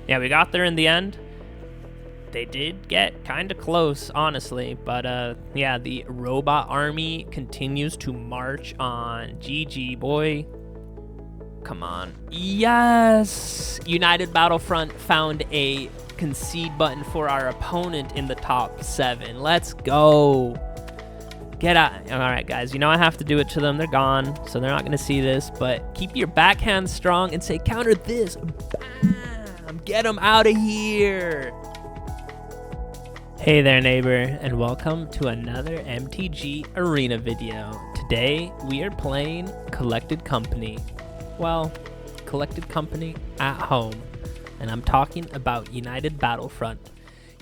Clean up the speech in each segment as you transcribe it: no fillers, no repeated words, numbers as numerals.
Yeah, we got there in the end. They did get kind of close, honestly, but yeah, the robot army continues to march on. GG, boy. Come on. Yes! United Battlefront found a concede button for our opponent in the top 7. Let's go. Get out. All right, guys, you know I have to do it to them. They're gone, so they're not going to see this, but keep your backhand strong and say, counter this. Bam! Get them out of here. Hey there, neighbor, and welcome to another MTG Arena video. Today, we are playing Collected Company. Well, Collected Company at home, and I'm talking about United Battlefront.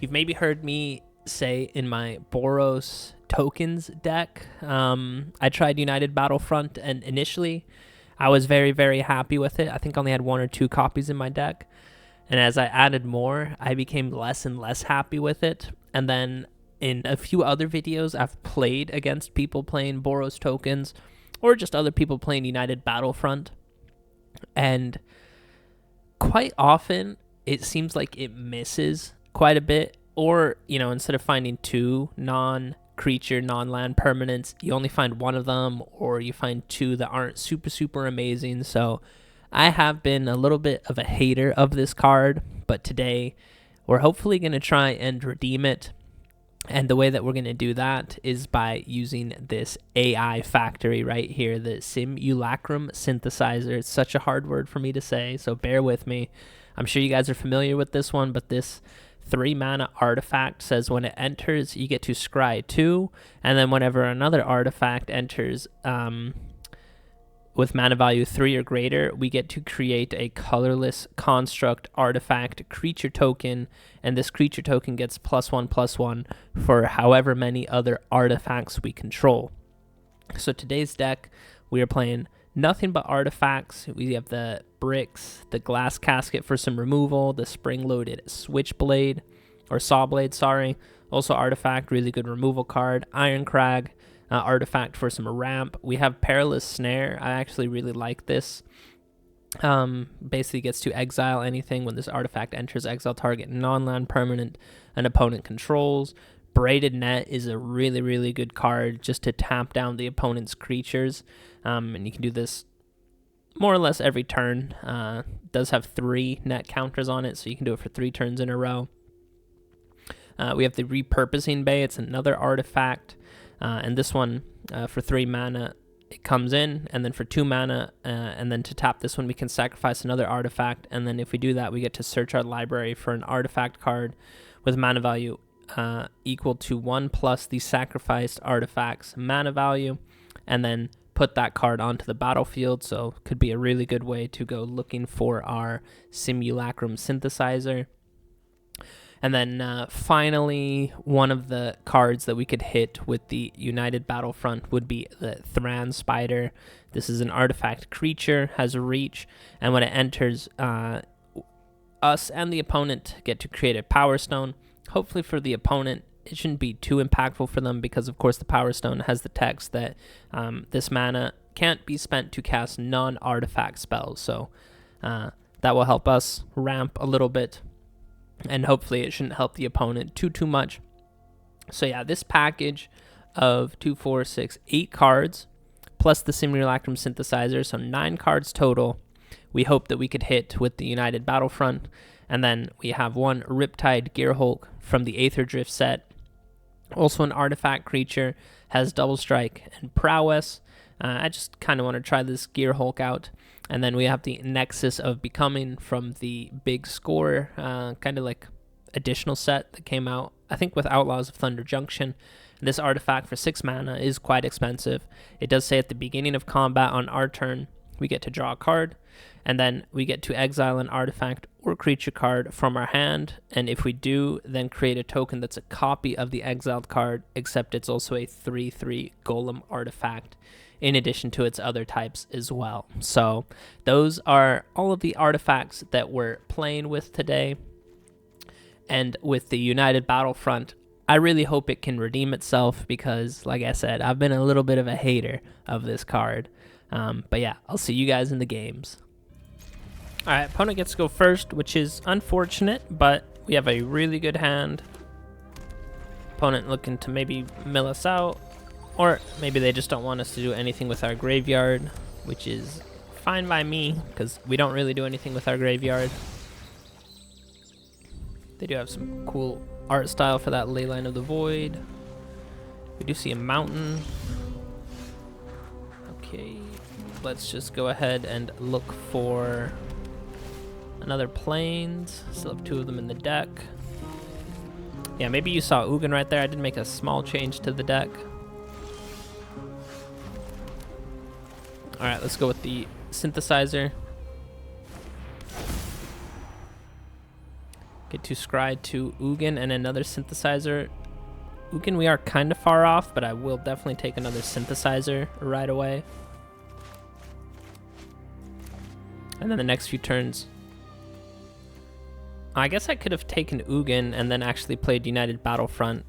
You've maybe heard me say in my Boros tokens deck, I tried United Battlefront, and initially, I was very, very happy with it. I think I only had 1 or 2 copies in my deck. And as I added more, I became less and less happy with it. And then in a few other videos, I've played against people playing Boros tokens or just other people playing United Battlefront. And quite often, it seems like it misses quite a bit. Or, you know, instead of finding 2 non-creature, non-land permanents, you only find 1 of them, or you find 2 that aren't super, super amazing. So I have been a little bit of a hater of this card, but today we're hopefully going to try and redeem it. And the way that we're going to do that is by using this AI factory right here, the Simulacrum Synthesizer. It's such a hard word for me to say, so bear with me. I'm sure you guys are familiar with this one, but this 3 mana artifact says when it enters, you get to scry 2, and then whenever another artifact enters, with mana value 3 or greater, we get to create a colorless construct artifact creature token, and this creature token gets +1/+1 for however many other artifacts we control. So today's deck, we are playing nothing but artifacts. We have the bricks, the Glass Casket for some removal, the Spring-Loaded Sawblades, sorry. Also artifact, really good removal card. Irencrag, artifact for some ramp. We have Perilous Snare. I actually really like this. Basically gets to exile anything when this artifact enters, exile target non-land permanent an opponent controls. Braided Net is a really, really good card just to tap down the opponent's creatures. And you can do this more or less every turn. Does have 3 net counters on it, so you can do it for 3 turns in a row. We have the Repurposing Bay. It's another artifact. And this one, for 3 mana, it comes in, and then for 2 mana, and then to tap this one, we can sacrifice another artifact, and then if we do that, we get to search our library for an artifact card with mana value equal to 1 plus the sacrificed artifact's mana value, and then put that card onto the battlefield. So could be a really good way to go looking for our Simulacrum Synthesizer. And then finally, one of the cards that we could hit with the United Battlefront would be the Thran Spider. This is an artifact creature, has a reach, and when it enters, us and the opponent get to create a Power Stone. Hopefully for the opponent, it shouldn't be too impactful for them because, of course, the Power Stone has the text that this mana can't be spent to cast non-artifact spells. So that will help us ramp a little bit. And hopefully it shouldn't help the opponent too much. So yeah, this package of 2, 4, 6, 8 cards, plus the Simulacrum Synthesizer, so 9 cards total, we hope that we could hit with the United Battlefront. And then we have 1 Riptide Gearhulk from the Aether Drift set. Also an artifact creature, has double strike and prowess. I just kind of want to try this Gearhulk out. And then we have the Nexus of Becoming from the Big Score, kind of like additional set that came out, I think, with Outlaws of Thunder Junction. This artifact for 6 mana is quite expensive. It does say at the beginning of combat on our turn, we get to draw a card, and then we get to exile an artifact or creature card from our hand, and if we do, then create a token that's a copy of the exiled card, except it's also a 3/3 golem artifact in addition to its other types as well. So those are all of the artifacts that we're playing with today. And with the United Battlefront, I really hope it can redeem itself because, like I said, I've been a little bit of a hater of this card. But yeah, I'll see you guys in the games. All right, opponent gets to go first, which is unfortunate, but we have a really good hand. Opponent looking to maybe mill us out, or maybe they just don't want us to do anything with our graveyard, which is fine by me, because we don't really do anything with our graveyard. They do have some cool art style for that Leyline of the Void. We do see a mountain. Okay, let's just go ahead and look for another plains. Still have 2 of them in the deck. Yeah, maybe you saw Ugin right there. I did make a small change to the deck. All right, let's go with the synthesizer. Get to scry to Ugin and another synthesizer. Ugin, we are kind of far off, but I will definitely take another synthesizer right away. And then the next few turns, I guess I could have taken Ugin and then actually played United Battlefront.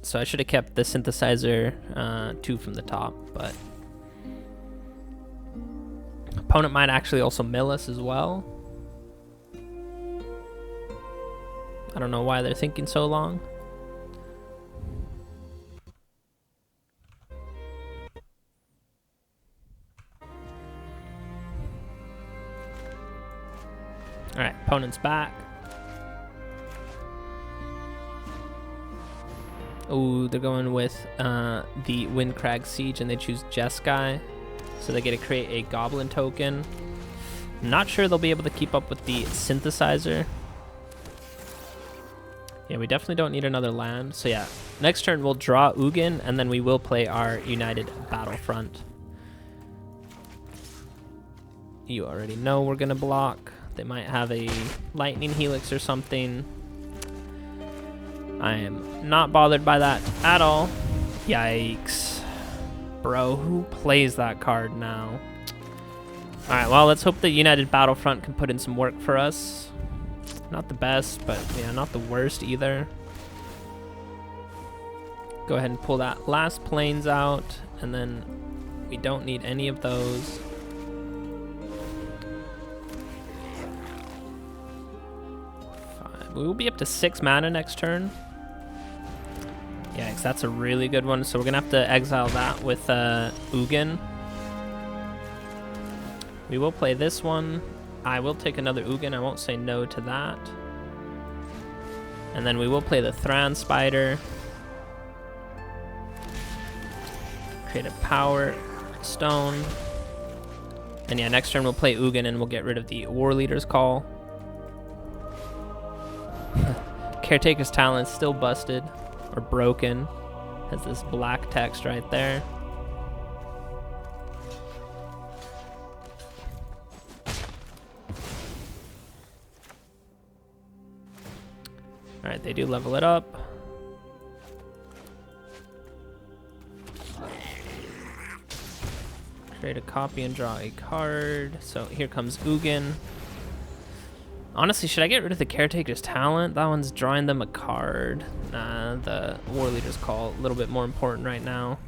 So I should have kept the synthesizer 2 from the top, but opponent might actually also mill us as well. I don't know why they're thinking so long. All right, opponent's back. Oh, they're going with the Irencrag Siege, and they choose Jeskai. So they get to create a Goblin token. Not sure they'll be able to keep up with the Synthesizer. Yeah, we definitely don't need another land. So yeah, next turn we'll draw Ugin, and then we will play our United Battlefront. You already know we're gonna block. They might have a Lightning Helix or something. I am not bothered by that at all. Yikes. Bro, who plays that card now? Alright, well, let's hope the United Battlefront can put in some work for us. Not the best, but yeah, not the worst either. Go ahead and pull that last plains out, and then we don't need any of those. We will be up to 6 mana next turn. Yikes, that's a really good one. So we're gonna have to exile that with Ugin. We will play this one. I will take another Ugin. I won't say no to that. And then we will play the Thran Spider. Create a Power Stone. And yeah, next turn we'll play Ugin and we'll get rid of the War Leader's Call. Caretaker's Talent still busted or broken. Has this black text right there. Alright, they do level it up. Create a copy and draw a card. So here comes Ugin. Honestly, should I get rid of the Caretaker's Talent? That one's drawing them a card. Nah, the War Leader's Call, a little bit more important right now.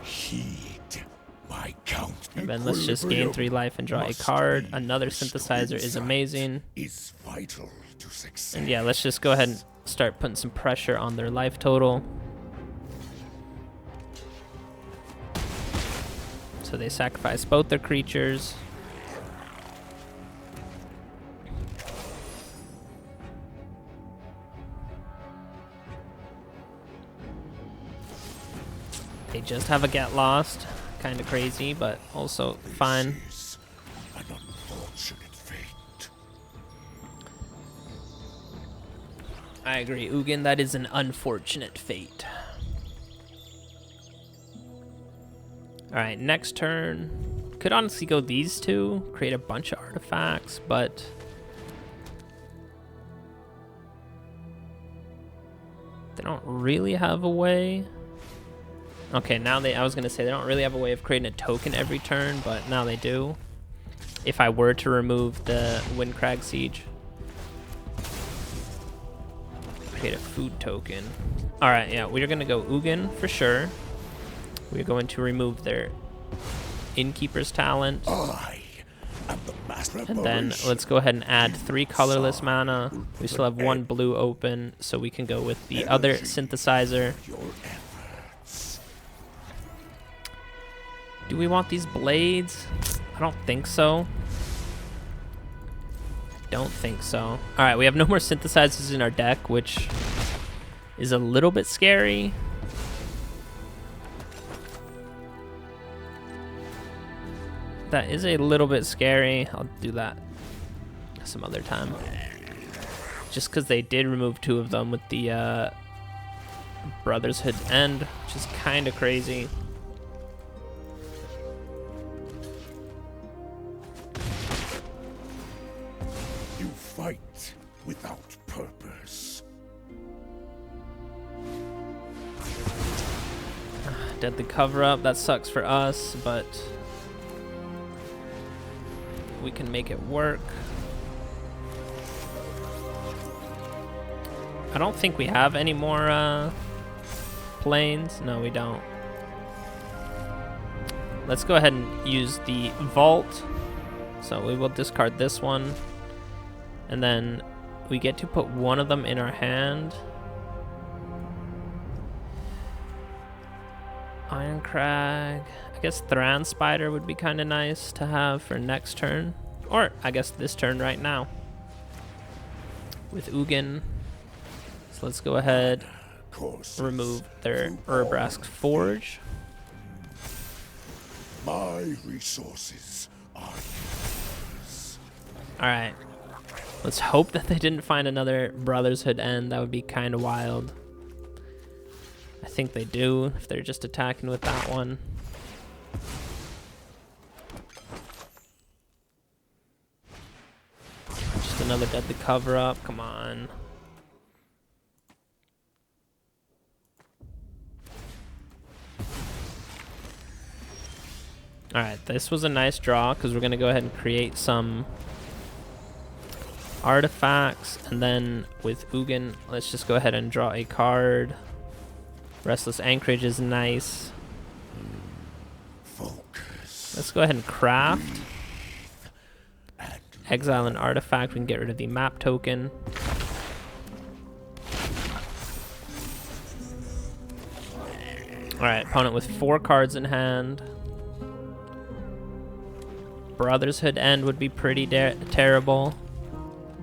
Heed my count. And then let's just gain 3 life and draw a card. Another Synthesizer is amazing. Is vital to success. And yeah, let's just go ahead and start putting some pressure on their life total. So they sacrifice both their creatures. They just have a Get Lost. Kind of crazy, but also fine. This is an unfortunate fate. I agree, Ugin, that is an unfortunate fate. Alright, next turn. Could honestly go these two, create a bunch of artifacts, but they don't really have a way. Okay, now I was gonna say they don't really have a way of creating a token every turn, but now they do. If I were to remove the Irencrag Siege. Create a food token. Alright, yeah, we're gonna go Ugin for sure. We're going to remove their Innkeeper's Talent. I am the And then let's go ahead and add 3 colorless mana. We still have 1 blue open, so we can go with the other synthesizer. Do we want these blades? I don't think so. Don't think so. All right, we have no more synthesizers in our deck, which is a little bit scary. That is a little bit scary. I'll do that some other time. Just because they did remove 2 of them with the Brotherhood End, which is kind of crazy. You fight without purpose. Deadly cover-up. That sucks for us, but we can make it work. I don't think we have any more planes. No, we don't. Let's go ahead and use the vault. So we will discard this one. And then we get to put one of them in our hand. Irencrag. I guess Thran Spider would be kind of nice to have for next turn. Or, I guess this turn right now. With Ugin. So let's go ahead, remove their Urbrask Forge. My resources are yours. Alright. Let's hope that they didn't find another Brotherhood End. That would be kind of wild. I think they do, if they're just attacking with that one. Just another deadly cover-up. Come on. Alright, this was a nice draw because we're going to go ahead and create some artifacts. And then with Ugin, let's just go ahead and draw a card. Restless Anchorage is nice. Focus. Let's go ahead and craft. Exile an artifact. We can get rid of the map token. Alright, opponent with 4 cards in hand. Brotherhood End would be pretty terrible.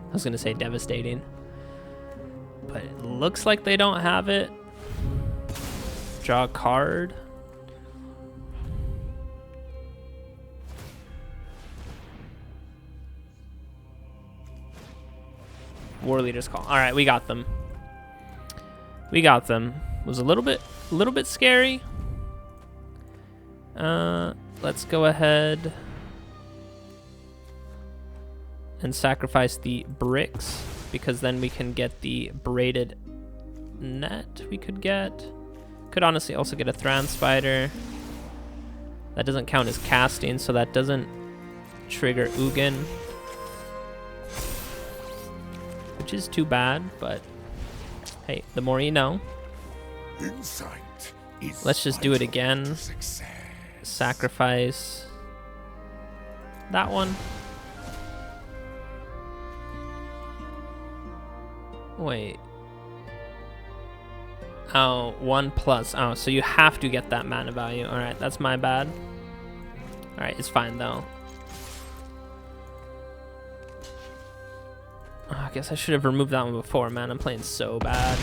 I was going to say devastating. But it looks like they don't have it. Draw a card. War Leader's Call. All right, we got them. We got them. Was a little bit scary. Let's go ahead and sacrifice the bricks because then we can get the braided net. We could get. Could honestly also get a Thran Spider. That doesn't count as casting, so that doesn't trigger Ugin. Which is too bad, but hey, the more you know. Insight is Let's just do it again. success. Sacrifice that one. Wait. Oh, 1+. Oh, so you have to get that mana value. Alright, that's my bad. Alright, it's fine though. Oh, I guess I should have removed that one before, man. I'm playing so bad.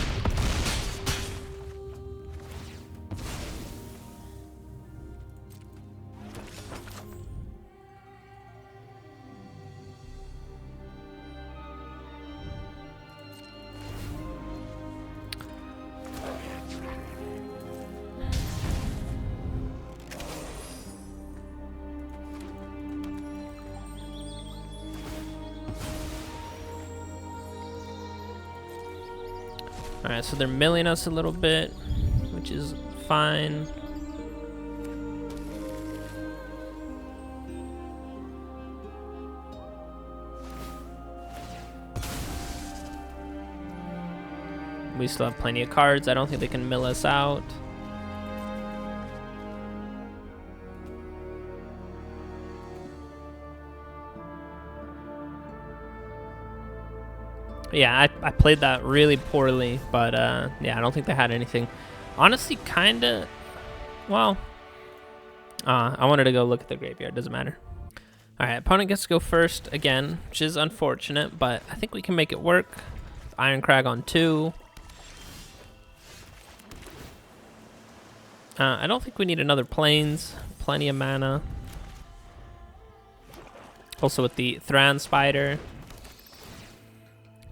Alright, so they're milling us a little bit, which is fine. We still have plenty of cards. I don't think they can mill us out. But yeah, I played that really poorly, but yeah, I don't think they had anything. Honestly, kind of, well, I wanted to go look at the graveyard, doesn't matter. All right, opponent gets to go first again, which is unfortunate, but I think we can make it work. Irencrag on 2. I don't think we need another plains. Plenty of mana. Also with the Thran Spider.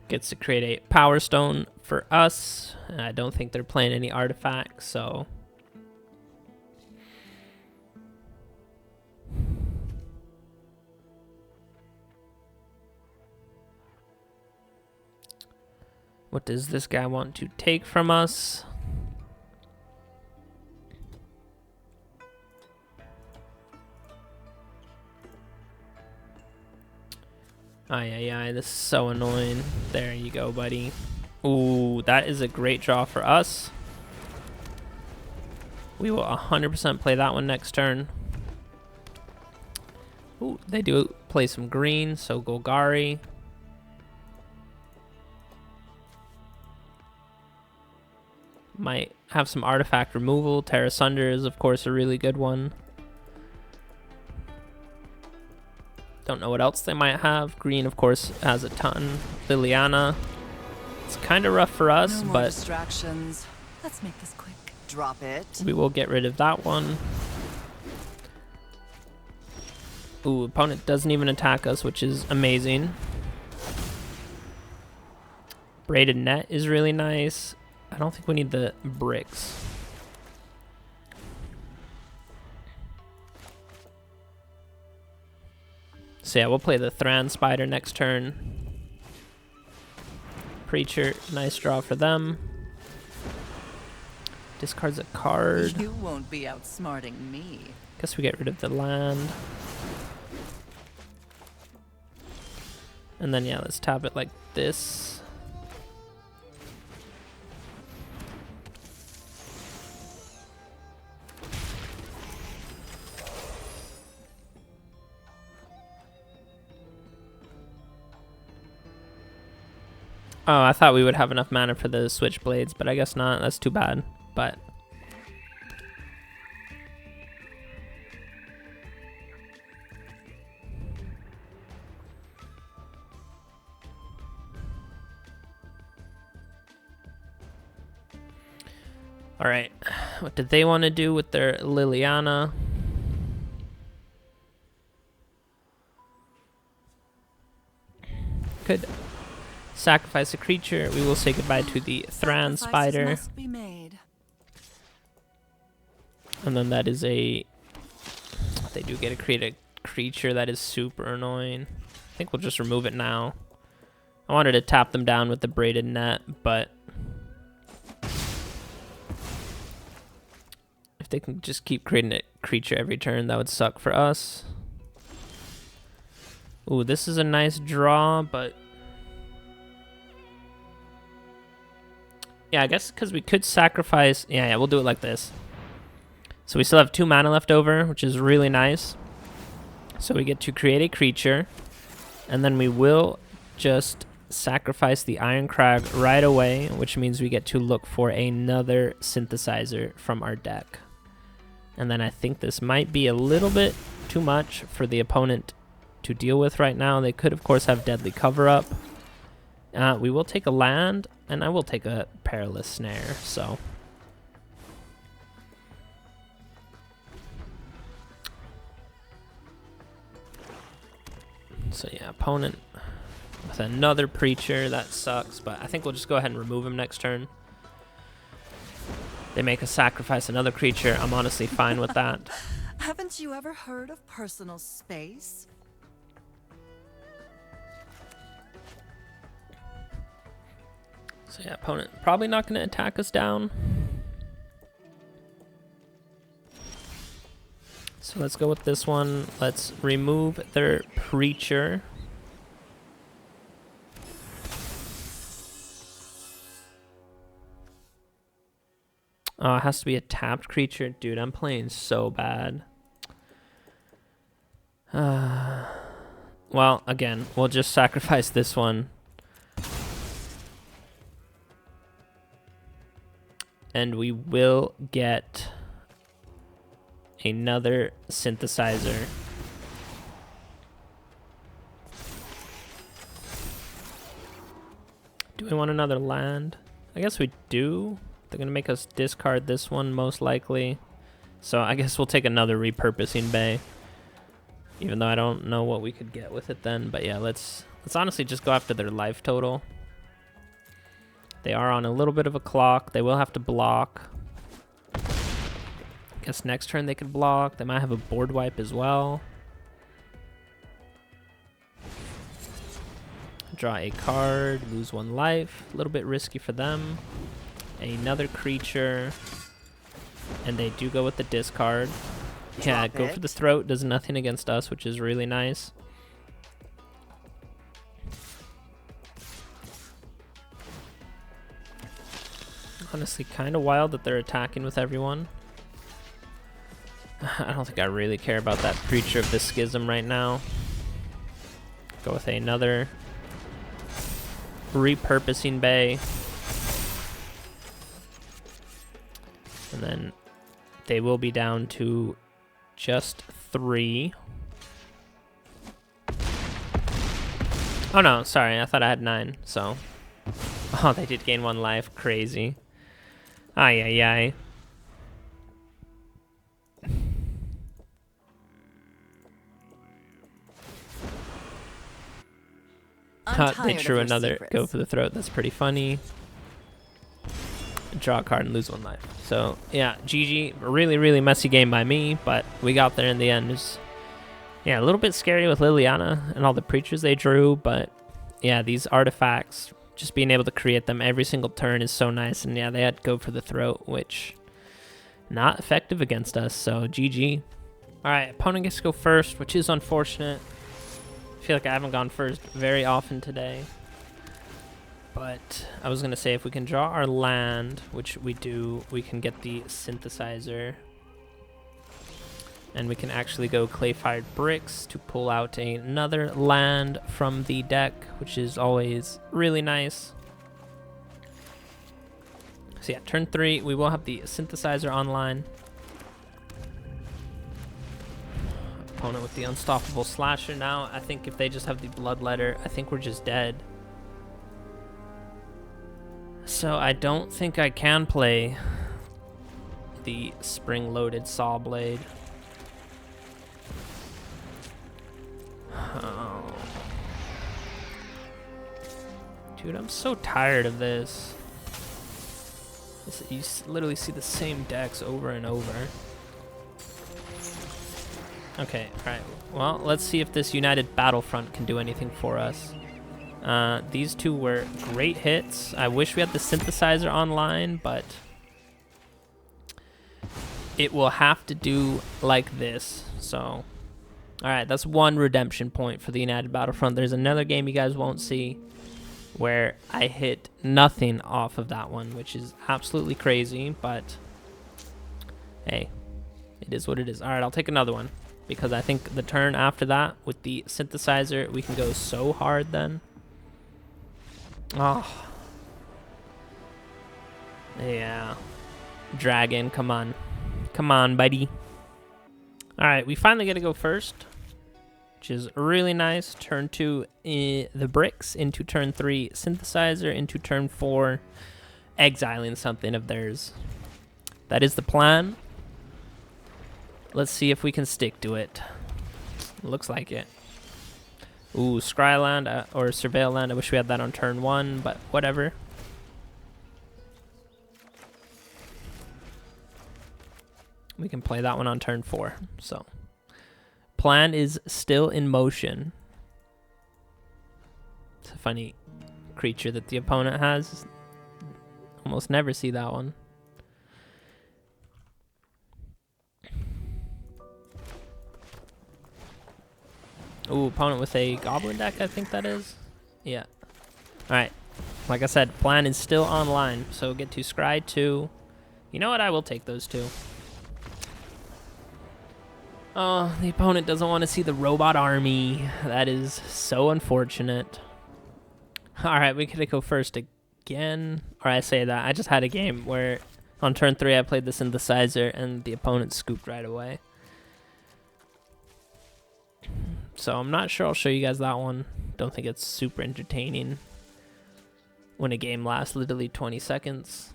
Gets to create a Power Stone for us. I don't think they're playing any artifacts, so... What does this guy want to take from us? Ay, this is so annoying. There you go, buddy. Ooh, that is a great draw for us. We will 100% play that one next turn. Ooh, they do play some green, so Golgari. Might have some artifact removal. Terra Sunder is, of course, a really good one. Don't know what else they might have. Green, of course, has a ton. Liliana. It's kind of rough for us, no more but distractions. Let's make this quick. Drop it. We will get rid of that one. Ooh, opponent doesn't even attack us, which is amazing. Braided Net is really nice. I don't think we need the bricks. So yeah, we'll play the Thran Spider next turn. Preacher, nice draw for them. Discards a card. You won't be outsmarting me. Guess we get rid of the land. And then yeah, let's tap it like this. Oh, I thought we would have enough mana for the Switchblades, but I guess not. That's too bad. But all right, what did they want to do with their Liliana? Could sacrifice a creature. We will say goodbye to the Thran Spider. Must be made. And then that is a... They do get to create a creature that is super annoying. I think we'll just remove it now. I wanted to tap them down with the Braided Net, but... If they can just keep creating a creature every turn, that would suck for us. Ooh, this is a nice draw, but... Yeah, I guess because we could sacrifice... Yeah, we'll do it like this. So we still have 2 mana left over, which is really nice. So we get to create a creature. And then we will just sacrifice the Irencrag right away, which means we get to look for another synthesizer from our deck. And then I think this might be a little bit too much for the opponent to deal with right now. They could, of course, have Deadly Cover-Up. We will take a land, and I will take a Perilous Snare, so... So yeah, opponent with another Preacher, that sucks, but I think we'll just go ahead and remove him next turn. They make us sacrifice another creature. I'm honestly fine with that. Haven't you ever heard of personal space? So yeah, opponent probably not going to attack us down. So let's go with this one. Let's remove their Preacher. Oh, it has to be a tapped creature. Dude, I'm playing so bad. Well, again, we'll just sacrifice this one. And we will get another synthesizer. Do we want another land? I guess we do. They're going to make us discard this one most likely. So I guess we'll take another repurposing bay. Even though I don't know what we could get with it then. But yeah, let's honestly just go after their life total. They are on a little bit of a clock. They will have to block. Guess next turn they could block. They might have a board wipe as well. Draw a card, lose 1 life. A little bit risky for them. Another creature. And they do go with the discard. Yeah, go for the throat. Does nothing against us, which is really nice. Honestly, kind of wild that they're attacking with everyone. I don't think I really care about that creature of the schism right now. Go with another repurposing bay. And then they will be down to just 3. Oh no, sorry, I thought I had 9, so. Oh, they did gain 1 life, crazy. Ay, ay, ay. They drew another go for the throat. That's pretty funny. Draw a card and lose 1 life. So yeah, GG. Really, really messy game by me, but we got there in the end. It's, yeah, a little bit scary with Liliana and all the preachers they drew, but yeah, these artifacts, just being able to create them every single turn is so nice. And yeah, they had to go for the throat, which not effective against us. So GG. All right, opponent gets to go first, which is unfortunate. I feel like I haven't gone first very often today. But I was going to say if we can draw our land, which we do, we can get the synthesizer. And we can actually go clay-fired bricks to pull out another land from the deck, which is always really nice. So yeah, turn 3, we will have the synthesizer online. Opponent with the unstoppable slasher now. I think if they just have the bloodletter, I think we're just dead. So I don't think I can play the Spring-Loaded Sawblade. Oh. Dude, I'm so tired of this. You literally see the same decks over and over. Okay, alright. Well, let's see if this United Battlefront can do anything for us. These two were great hits. I wish we had the synthesizer online, but it will have to do like this. So, alright, that's 1 redemption point for the United Battlefront. There's another game you guys won't see where I hit nothing off of that one, which is absolutely crazy, but hey, it is what it is. Alright, I'll take another one, because I think the turn after that with the synthesizer, we can go so hard then. Oh. Yeah. Dragon, come on. Come on, buddy. Alright, we finally get to go first, which is really nice. Turn 2, the bricks. Into turn 3, synthesizer. Into turn 4, exiling something of theirs. That is the plan. Let's see if we can stick to it. Looks like it. Ooh, Scryland or Surveil Land. I wish we had that on turn 1, but whatever. We can play that one on turn 4. So, plan is still in motion. It's a funny creature that the opponent has. Almost never see that one. Ooh, opponent with a goblin deck, I think that is. Yeah. Alright. Like I said, plan is still online. So get to Scry 2. You know what? I will take those 2. Oh, the opponent doesn't want to see the robot army. That is so unfortunate. Alright, we could go first again. Or I say that. I just had a game where On turn 3, I played the Synthesizer, and the opponent scooped right away. So I'm not sure I'll show you guys that one. Don't think it's super entertaining when a game lasts literally 20 seconds.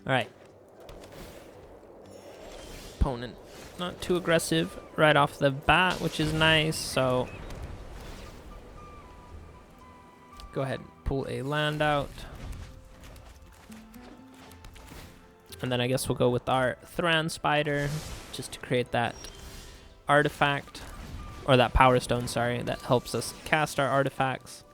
Alright. Opponent not too aggressive right off the bat, which is nice, so go ahead and pull a land out. And then I guess we'll go with our Thran Spider just to create that artifact, or that power stone, sorry, that helps us cast our artifacts.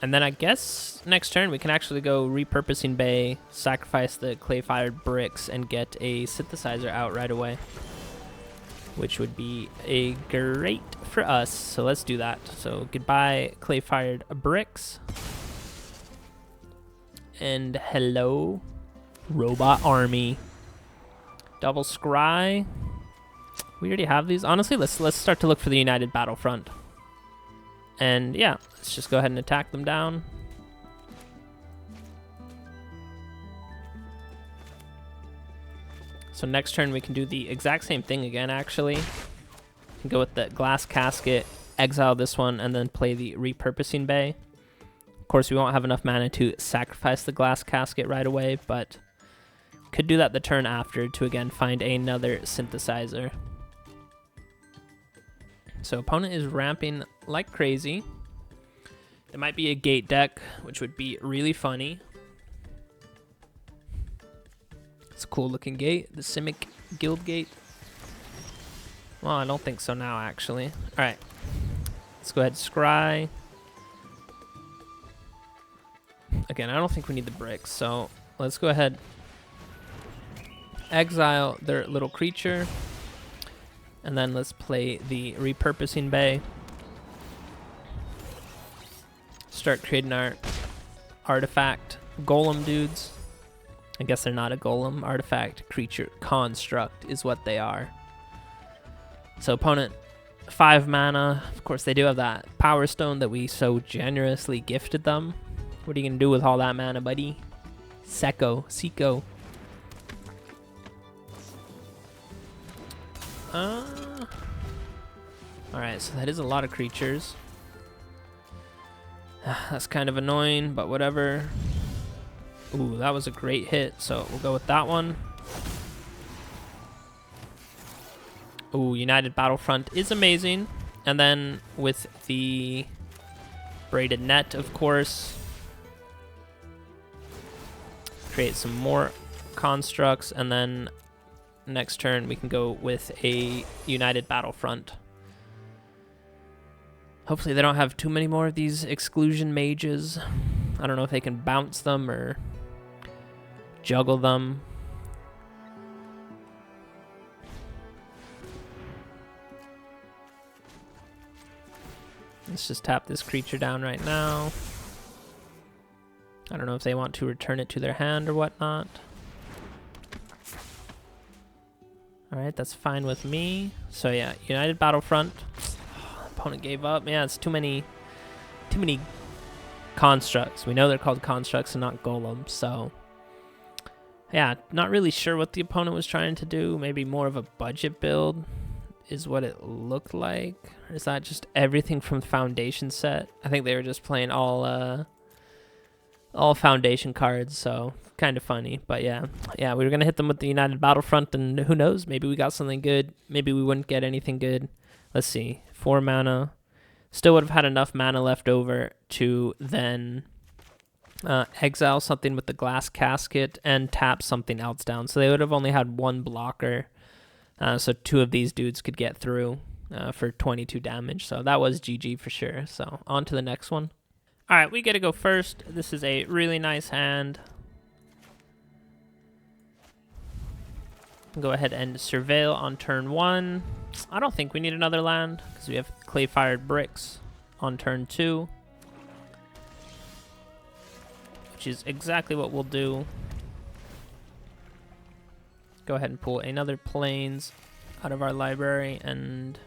And then I guess next turn we can actually go repurposing bay, sacrifice the clay-fired bricks, and get a synthesizer out right away, which would be a great for us. So let's do that. So goodbye clay-fired bricks. And hello, robot army. Double scry. We already have these. Honestly, let's start to look for the United Battlefront. And yeah, let's just go ahead and attack them down. So next turn we can do the exact same thing again, actually. We can go with the Glass Casket, exile this one, and then play the repurposing bay. Of course, we won't have enough mana to sacrifice the Glass Casket right away, but could do that the turn after to again find another synthesizer. So opponent is ramping like crazy. It might be a gate deck, which would be really funny. It's a cool looking gate, the Simic Guild Gate. Well, I don't think so now, actually. All right, let's go ahead and scry. Again, I don't think we need the bricks, so let's go ahead, exile their little creature. And then let's play the repurposing bay. Start creating our artifact golem dudes. I guess they're not a golem. Artifact creature construct is what they are. So opponent, 5 mana. Of course, they do have that power stone that we so generously gifted them. What are you gonna do with all that mana, buddy? Seco. Alright, so that is a lot of creatures. That's kind of annoying, but whatever. Ooh, that was a great hit, so we'll go with that one. Ooh, United Battlefront is amazing. And then with the braided net, of course, create some more constructs, and then next turn we can go with a United Battlefront. Hopefully they don't have too many more of these exclusion mages. I don't know if they can bounce them or juggle them. Let's just tap this creature down right now. I don't know if they want to return it to their hand or whatnot. Alright, that's fine with me. So yeah, United Battlefront. Opponent gave up. Yeah, it's too many constructs. We know they're called constructs and not golems, so yeah, not really sure what the opponent was trying to do. Maybe more of a budget build is what it looked like. Or is that just everything from the foundation set? I think they were just playing all foundation cards, so kind of funny. But yeah, we were gonna hit them with the United Battlefront, and who knows, maybe we got something good, maybe we wouldn't get anything good. Let's see, 4 mana, still would have had enough mana left over to then exile something with the Glass Casket and tap something else down, so they would have only had 1 blocker, so 2 of these dudes could get through for 22 damage, so that was GG for sure. So on to the next one. All right, we get to go first. This is a really nice hand. Go ahead and surveil on turn 1. I don't think we need another land because we have clay-fired bricks on turn 2. which is exactly what we'll do. Go ahead and pull another plains out of our library, and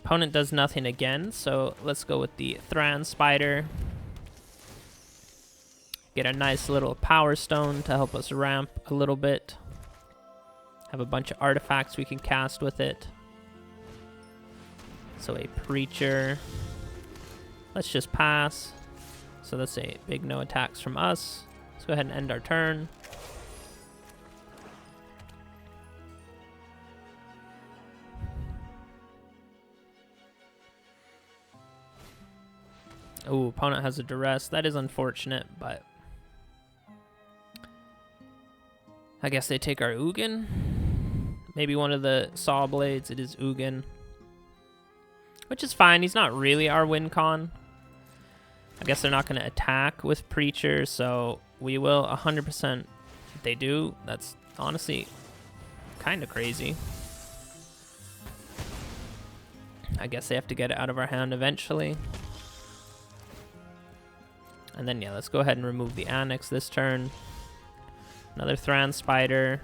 opponent does nothing again, so let's go with the Thran Spider. Get a nice little power stone to help us ramp a little bit. Have a bunch of artifacts we can cast with it. So a preacher. Let's just pass. So that's a big no attacks from us. Let's go ahead and end our turn. Oh, opponent has a duress. That is unfortunate, but I guess they take our Ugin. Maybe one of the Sawblades. It is Ugin, which is fine. He's not really our win con. I guess they're not going to attack with Preacher, so we will 100%. If they do, that's honestly kind of crazy. I guess they have to get it out of our hand eventually. And then, yeah, let's go ahead and remove the Annex this turn. Another Thran Spider.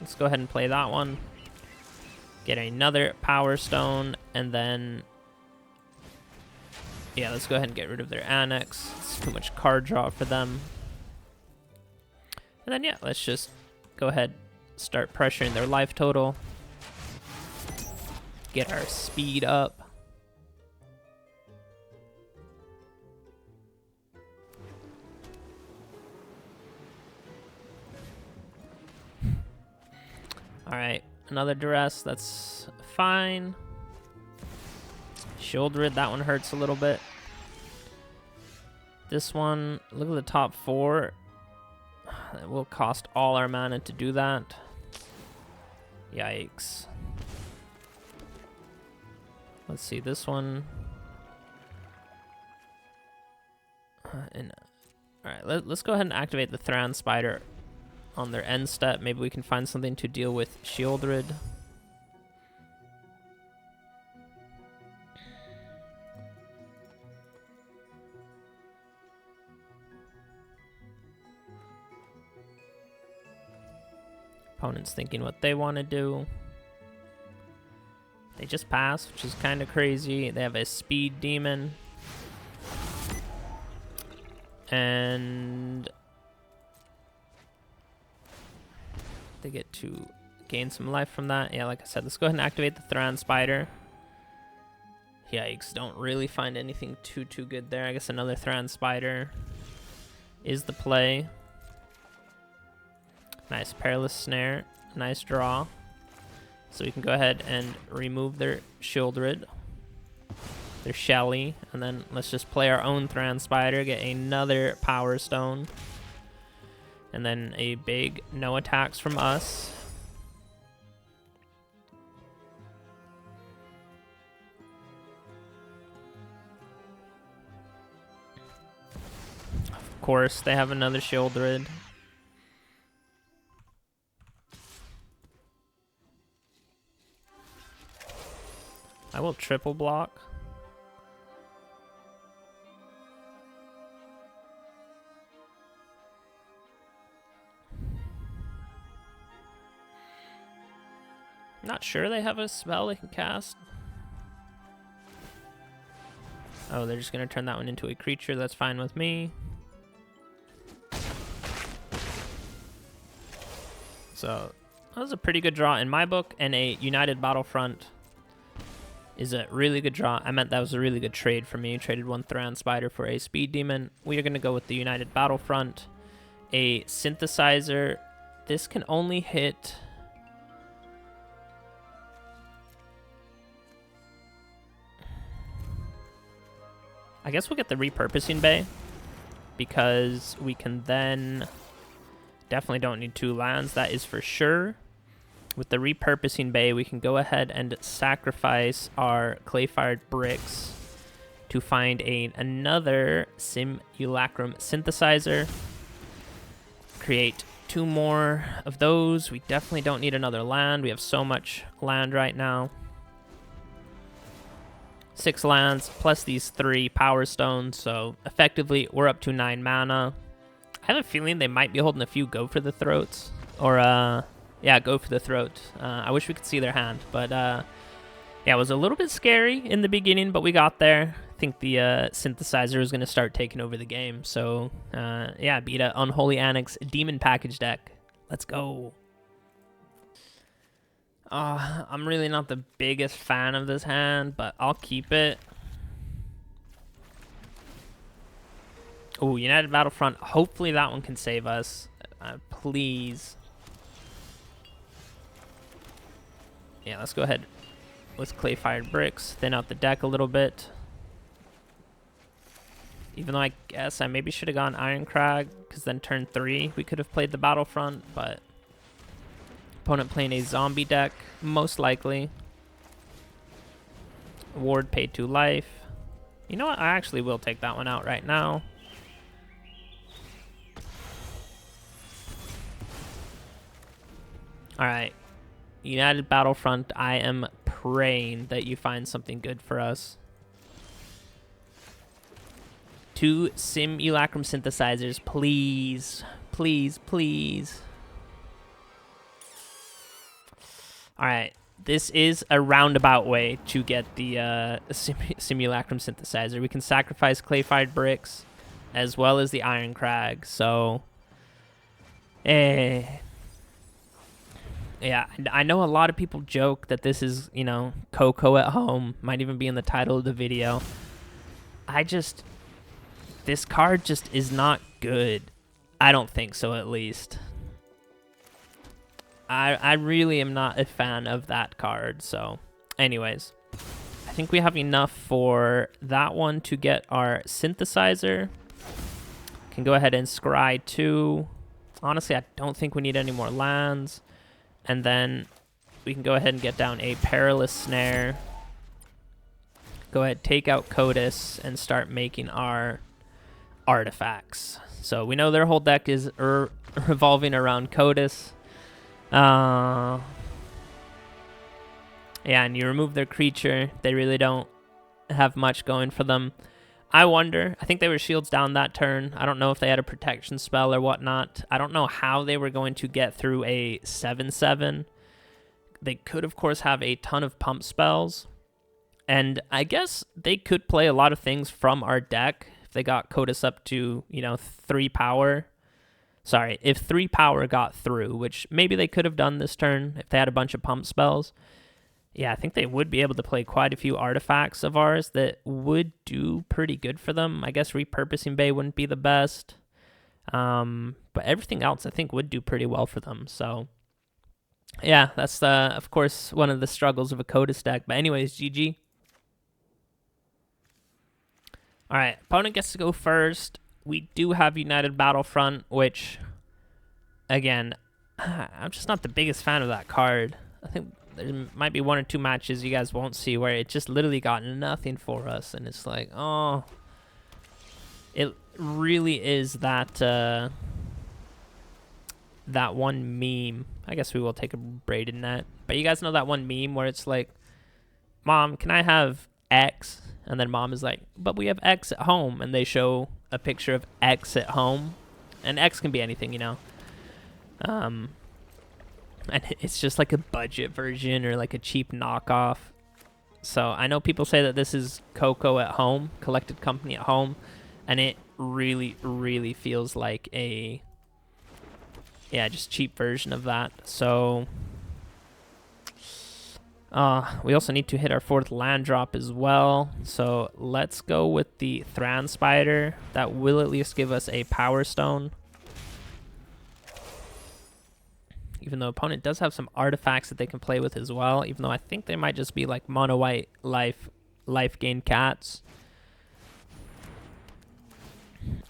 Let's go ahead and play that one. Get another Power Stone, and then... yeah, let's go ahead and get rid of their Annex. It's too much card draw for them. And then, yeah, let's just go ahead, start pressuring their life total. Get our speed up. Alright, another duress, that's fine. Shieldred, that one hurts a little bit. This one, look at the top four. It will cost all our mana to do that. Yikes. Let's see, this one. Alright, let's go ahead and activate the Thran Spider on their end step. Maybe we can find something to deal with Shieldred. Opponent's thinking what they want to do. They just pass, which is kind of crazy. They have a speed demon. And they get to gain some life from that. Yeah, like I said, let's go ahead and activate the Thran Spider. Yikes, don't really find anything too good there. I guess another Thran Spider is the play. Nice Perilous Snare, nice draw. So we can go ahead and remove their Shieldred, their Shelly, and then let's just play our own Thran Spider, get another Power Stone, and then a big no attacks from us. Of course, they have another Shieldred. I will triple block. Not sure they have a spell they can cast. Oh, they're just going to turn that one into a creature. That's fine with me. So, that was a pretty good draw in my book, and a United Battlefront is a really good draw. I meant that was a really good trade for me. Traded one Thran Spider for a Speed Demon. We are going to go with the United Battlefront. A Synthesizer. This can only hit... I guess we'll get the Repurposing Bay, because we can then... Definitely don't need 2 lands, that is for sure. With the Repurposing Bay, we can go ahead and sacrifice our Clay-Fired Bricks to find another Simulacrum Synthesizer. Create 2 more of those. We definitely don't need another land. We have so much land right now. 6 lands plus these 3 power stones, so effectively we're up to 9 mana. I have a feeling they might be holding a few Go for the Throats, or yeah, Go for the Throat. I wish we could see their hand, but yeah, it was a little bit scary in the beginning, but we got there. I think the synthesizer is going to start taking over the game, so yeah, beat a Unholy Annex Demon Package deck. Let's go. I'm really not the biggest fan of this hand, but I'll keep it. Oh, United Battlefront. Hopefully that one can save us. Please. Yeah, let's go ahead with Clay-Fired Bricks. Thin out the deck a little bit. Even though I guess I maybe should have gone Irencrag, because then turn 3 we could have played the Battlefront, but... Opponent playing a zombie deck, most likely. Ward paid 2 life. You know what? I actually will take that one out right now. Alright. United Battlefront, I am praying that you find something good for us. 2 Simulacrum Synthesizers, please. Please, please. Alright, this is a roundabout way to get the Simulacrum Synthesizer. We can sacrifice Clay-Fired Bricks as well as the Irencrag, so... yeah, I know a lot of people joke that this is, you know, Coco at home. Might even be in the title of the video. This card just is not good. I don't think so, at least. I really am not a fan of that card, so anyways. I think we have enough for that one to get our synthesizer. Can go ahead and scry 2. Honestly, I don't think we need any more lands. And then we can go ahead and get down a Perilous Snare. Go ahead, take out Codis, and start making our artifacts. So we know their whole deck is revolving around Codis. Yeah, and you remove their creature. They really don't have much going for them. I wonder, I think they were shields down that turn. I don't know if they had a protection spell or whatnot. I don't know how they were going to get through a 7/7. They could, of course, have a ton of pump spells. And I guess they could play a lot of things from our deck if they got Codis up to, you know, 3 power. Sorry, if 3 power got through, which maybe they could have done this turn if they had a bunch of pump spells. Yeah, I think they would be able to play quite a few artifacts of ours that would do pretty good for them. I guess Repurposing Bay wouldn't be the best. But everything else I think would do pretty well for them. So, yeah, that's, of course, one of the struggles of a Codis deck. But anyways, GG. All right, opponent gets to go first. We do have United Battlefront, which, again, I'm just not the biggest fan of that card. I think there might be 1 or 2 matches you guys won't see where it just literally got nothing for us. And it's like, oh, it really is that that one meme. I guess we will take a braided net. But you guys know that one meme where it's like, Mom, can I have X? And then Mom is like, but we have X at home. And they show a picture of X at home. And X can be anything, you know. And it's just like a budget version or like a cheap knockoff. So I know people say that this is Coco at home, Collected Company at home. And it really, really feels like a, yeah, just cheap version of that. So we also need to hit our 4th land drop as well. So let's go with the Thran Spider. That will at least give us a Power Stone. Even though opponent does have some artifacts that they can play with as well. Even though I think they might just be like mono white life gain cats.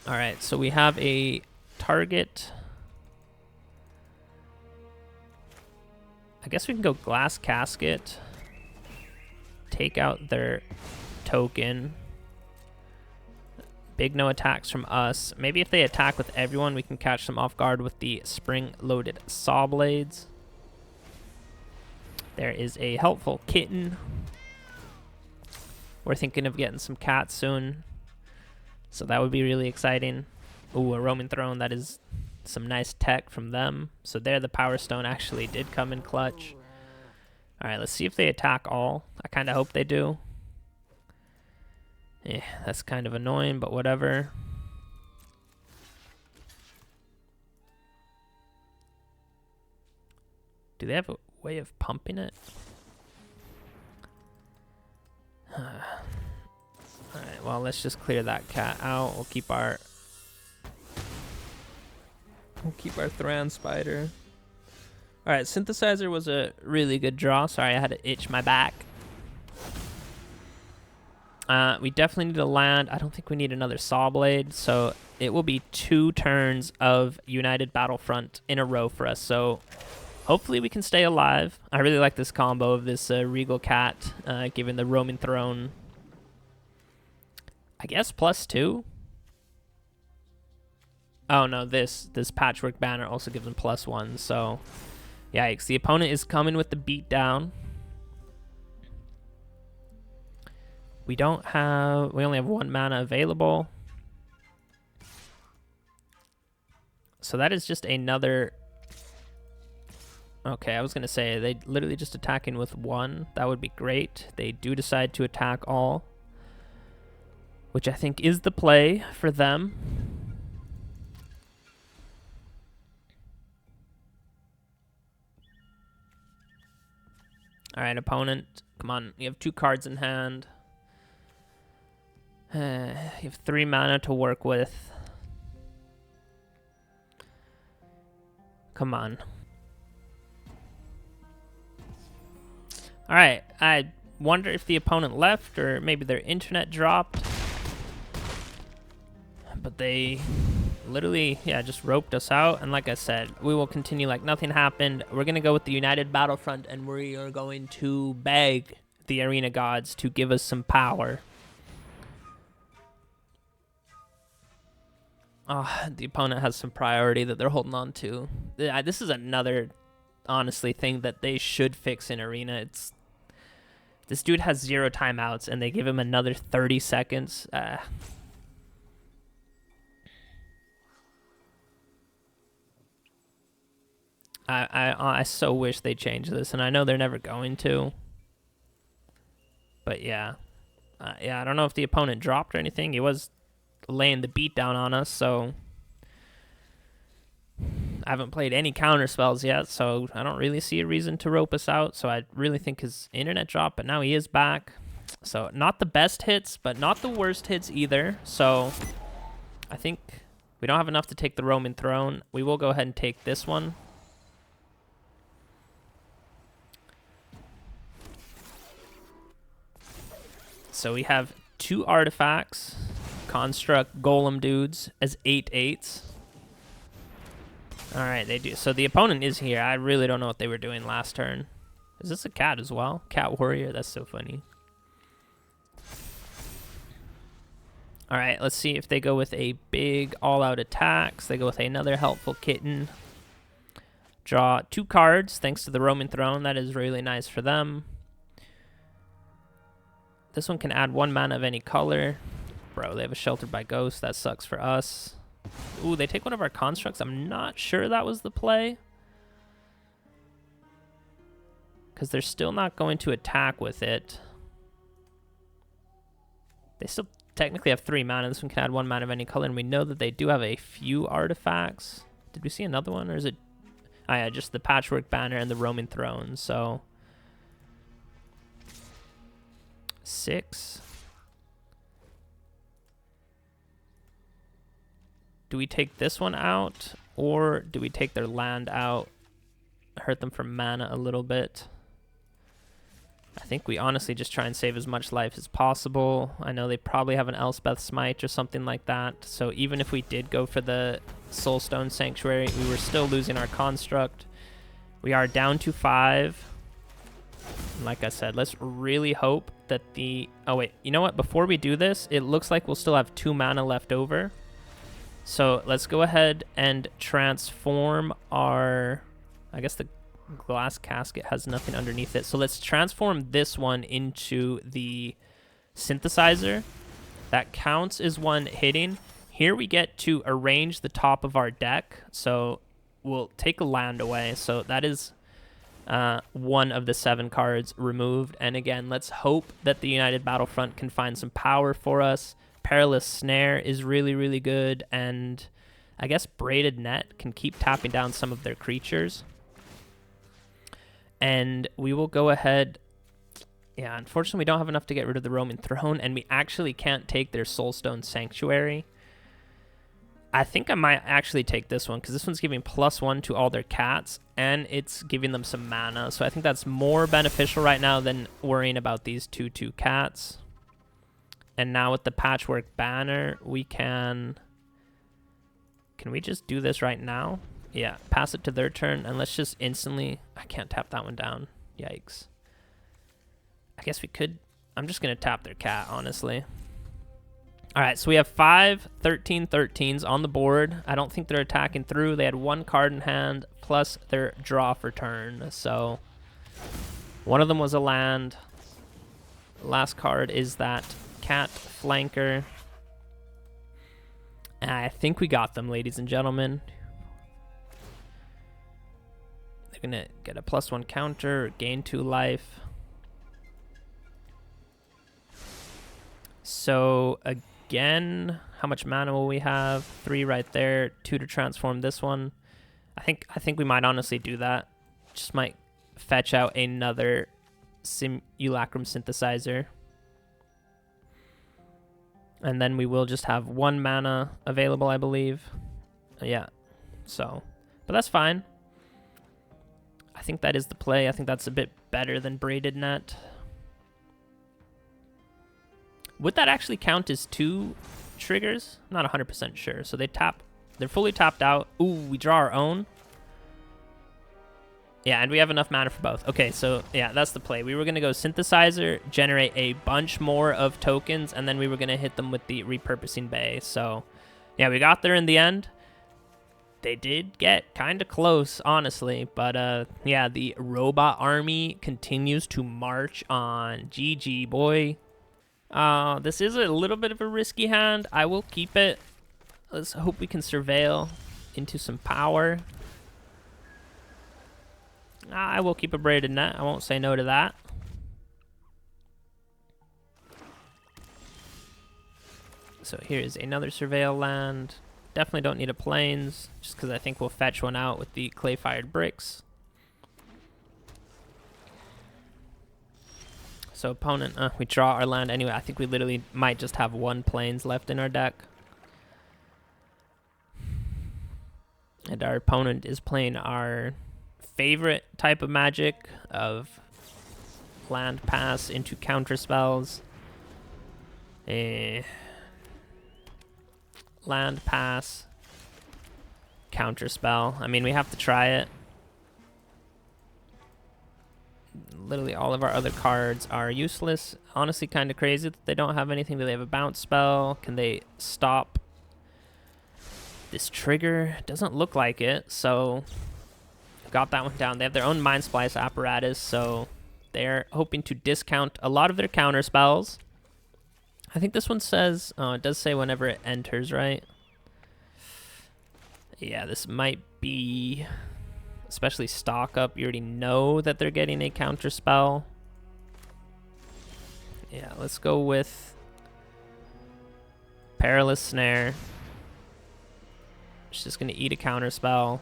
Alright, so we have a target. I guess we can go Glass Casket. Take out their token. Big no attacks from us. Maybe if they attack with everyone, we can catch them off guard with the Spring-Loaded Sawblades. There is a helpful kitten. We're thinking of getting some cats soon, so that would be really exciting. Ooh, a Roman throne. That is some nice tech from them. So there, the Power Stone actually did come in clutch. All right, let's see if they attack all. I kind of hope they do. Yeah, that's kind of annoying, but whatever. Do they have a way of pumping it? Alright, well, let's just clear that cat out. We'll keep our Thran Spider. Alright, Synthesizer was a really good draw. Sorry, I had to itch my back. We definitely need to land. I don't think we need another Sawblade, so it will be 2 turns of United Battlefront in a row for us. So hopefully we can stay alive. I really like this combo of this Regal Cat giving the Roman Throne, I guess, +2. Oh no, this Patchwork Banner also gives them +1. So yikes, the opponent is coming with the beatdown. We only have 1 mana available. So that is just another... Okay, I was going to say, they literally just attacking with 1. That would be great. They do decide to attack all, which I think is the play for them. All right, opponent, come on. You have 2 cards in hand. You have 3 mana to work with. Come on. Alright, I wonder if the opponent left or maybe their internet dropped. But they literally, yeah, just roped us out. And like I said, we will continue like nothing happened. We're going to go with the United Battlefront and we are going to beg the arena gods to give us some power. Oh, the opponent has some priority that they're holding on to. This is another, honestly, thing that they should fix in Arena. This dude has 0 timeouts, and they give him another 30 seconds. I so wish they changed this, and I know they're never going to. But yeah. Yeah, I don't know if the opponent dropped or anything. He was laying the beat down on us, so I haven't played any counter spells yet, so I don't really see a reason to rope us out. So I really think his internet dropped, but now he is back. So not the best hits, but not the worst hits either. So I think we don't have enough to take the Roman throne. We will go ahead and take this one. So we have 2 artifacts. Construct golem dudes as 8/8s. All right, they do. So the opponent is here. I really don't know what they were doing last turn. Is this a cat as well? Cat warrior. That's so funny. All right, let's see if they go with a big all-out attack. So they go with another helpful kitten. Draw 2 cards thanks to the Roman throne. That is really nice for them. This one can add 1 mana of any color. Bro, they have a Sheltered by Ghost. That sucks for us. Ooh, they take one of our constructs. I'm not sure that was the play, because they're still not going to attack with it. They still technically have 3 mana. This one can add 1 mana of any color, and we know that they do have a few artifacts. Did we see another one, or is it... Oh yeah, just the Patchwork Banner and the Roman Throne. So 6. Do we take this one out, or do we take their land out, hurt them for mana a little bit? I think we honestly just try and save as much life as possible. I know they probably have an Elspeth Smite or something like that, so even if we did go for the Soulstone Sanctuary, we were still losing our construct. We are down to 5. And like I said, let's really hope that the... Oh wait, you know what? Before we do this, it looks like we'll still have 2 mana left over. So let's go ahead and transform our... I guess the Glass Casket has nothing underneath it. So let's transform this one into the Synthesizer. That counts as one hitting. Here we get to arrange the top of our deck. So we'll take a land away. So that is one of the 7 cards removed. And again, let's hope that the United Battlefront can find some power for us. Perilous Snare is really, really good. And I guess Braided Net can keep tapping down some of their creatures. And we will go ahead. Yeah, unfortunately, we don't have enough to get rid of the Roman Throne, and we actually can't take their Soulstone Sanctuary. I think I might actually take this one, because this one's giving +1 to all their cats, and it's giving them some mana. So I think that's more beneficial right now than worrying about these 2/2 cats. And now with the Patchwork Banner, we can... Can we just do this right now? Yeah, pass it to their turn, and let's just instantly... I can't tap that one down. Yikes. I guess we could... I'm just going to tap their cat, honestly. All right, so we have 5 13/13s on the board. I don't think they're attacking through. They had 1 card in hand, plus their draw for turn. So one of them was a land. Last card is that cat flanker. And I think we got them, ladies and gentlemen. They're going to get a +1 counter, gain 2 life. So again, how much mana will we have? 3 right there, 2 to transform this one. I think we might honestly do that. Just might fetch out another Simulacrum Synthesizer. And then we will just have 1 mana available, I believe. Yeah, so, but that's fine. I think that is the play. I think that's a bit better than Braided Net. Would that actually count as 2 triggers? I'm not 100% sure. So they tap, they're fully tapped out. Ooh, we draw our own. Yeah, and we have enough mana for both. Okay, so yeah, that's the play. We were going to go Synthesizer, generate a bunch more of tokens, and then we were going to hit them with the Repurposing Bay. So yeah, we got there in the end. They did get kind of close, honestly. But yeah, the robot army continues to march on. GG, boy. This is a little bit of a risky hand. I will keep it. Let's hope we can surveil into some power. I will keep a Braided Net. I won't say no to that. So here's another surveil land. Definitely don't need a plains, just because I think we'll fetch one out with the clay-fired bricks. So opponent, we draw our land anyway. I think we literally might just have 1 plains left in our deck. And our opponent is playing our favorite type of magic of land pass into counter spells. Land pass, counter spell. I mean, we have to try it. Literally all of our other cards are useless. Honestly, kind of crazy that they don't have anything. Do they have a bounce spell? Can they stop this trigger? Doesn't look like it, so got that one down. They have their own Mind Splice apparatus, so they're hoping to discount a lot of their counter spells. I think this one says, oh, it does say whenever it enters, right? Yeah, this might be, especially stock up. You already know that they're getting a counter spell. Yeah, let's go with Perilous Snare. It's just going to eat a counter spell.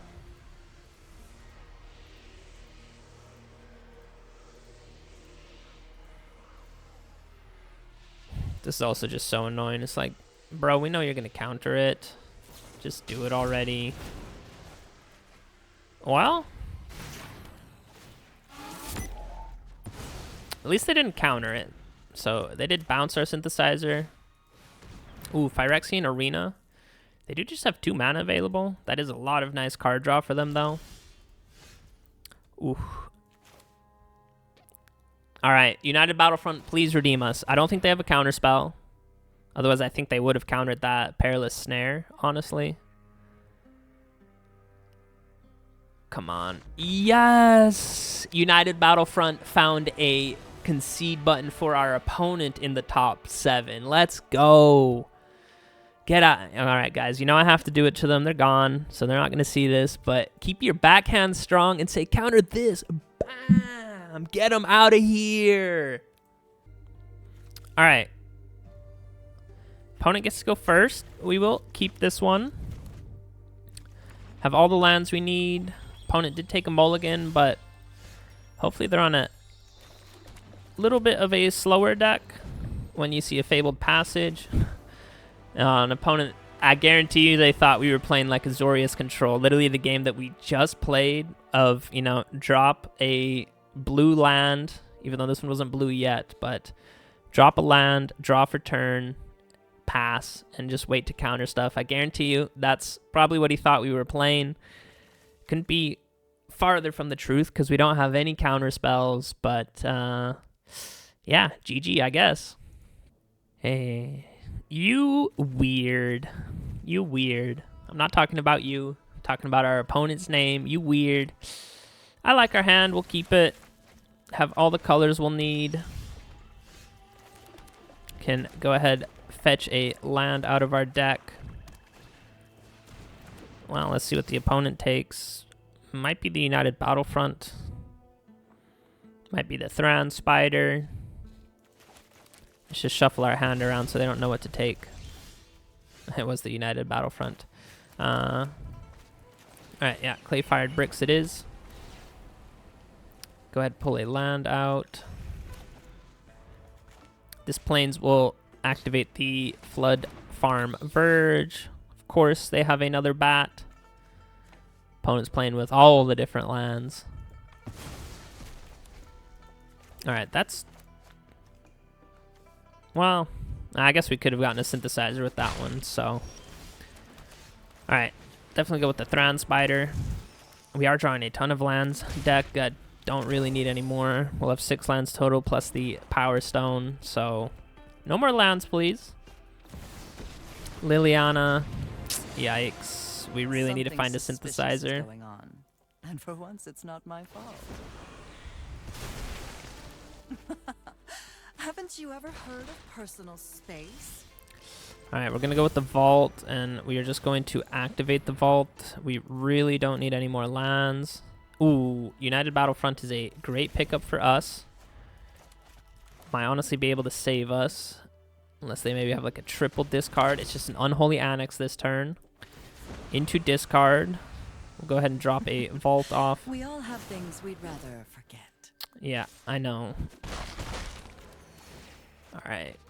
This is also just so annoying. It's like, bro, we know you're going to counter it. Just do it already. Well, at least they didn't counter it. So they did bounce our Synthesizer. Ooh, Phyrexian Arena. They do just have 2 mana available. That is a lot of nice card draw for them, though. Ooh. All right, United Battlefront, please redeem us. I don't think they have a counter spell. Otherwise, I think they would have countered that Perilous Snare, honestly. Come on. Yes! United Battlefront found a concede button for our opponent in the top 7. Let's go. Get out. All right, guys. You know I have to do it to them. They're gone, so they're not going to see this. But keep your backhand strong and say, counter this. Bam. Get them out of here. All right. Opponent gets to go first. We will keep this one. Have all the lands we need. Opponent did take a mulligan, but hopefully they're on a little bit of a slower deck when you see a Fabled Passage. An opponent, I guarantee you they thought we were playing like Azorius Control. Literally the game that we just played of, you know, drop a blue land, even though this one wasn't blue yet, but drop a land, draw for turn, pass, and just wait to counter stuff. I guarantee you that's probably what he thought we were playing. Couldn't be farther from the truth because we don't have any counter spells, but yeah, GG, I guess. Hey. You weird. You weird. I'm not talking about you. I'm talking about our opponent's name. You weird. I like our hand. We'll keep it. Have all the colors we'll need. Can go ahead, fetch a land out of our deck. Well, let's see what the opponent takes. Might be the United Battlefront. Might be the Thran Spider. Let's just shuffle our hand around so they don't know what to take. It was the United Battlefront. Alright, yeah, clay-fired bricks it is. Go ahead, pull a land out. This Plains will activate the Flood Farm Verge. Of course, they have another bat. Opponent's playing with all the different lands. Alright, that's... Well, I guess we could have gotten a synthesizer with that one, so... Alright, definitely go with the Thran Spider. We are drawing a ton of lands. Deck, don't really need any more. We'll have 6 lands total plus the Power Stone, so... No more lands, please. Liliana. Yikes. We really need to find a synthesizer. Going on. And for once, it's not my fault. Haven't you ever heard of personal space? Alright, we're going to go with the vault, and we are just going to activate the vault. We really don't need any more lands. Ooh, United Battlefront is a great pickup for us. Might honestly be able to save us. Unless they maybe have like a triple discard. It's just an Unholy Annex this turn. Into discard. We'll go ahead and drop a vault off. We all have things we'd rather forget. Yeah, I know. Alright.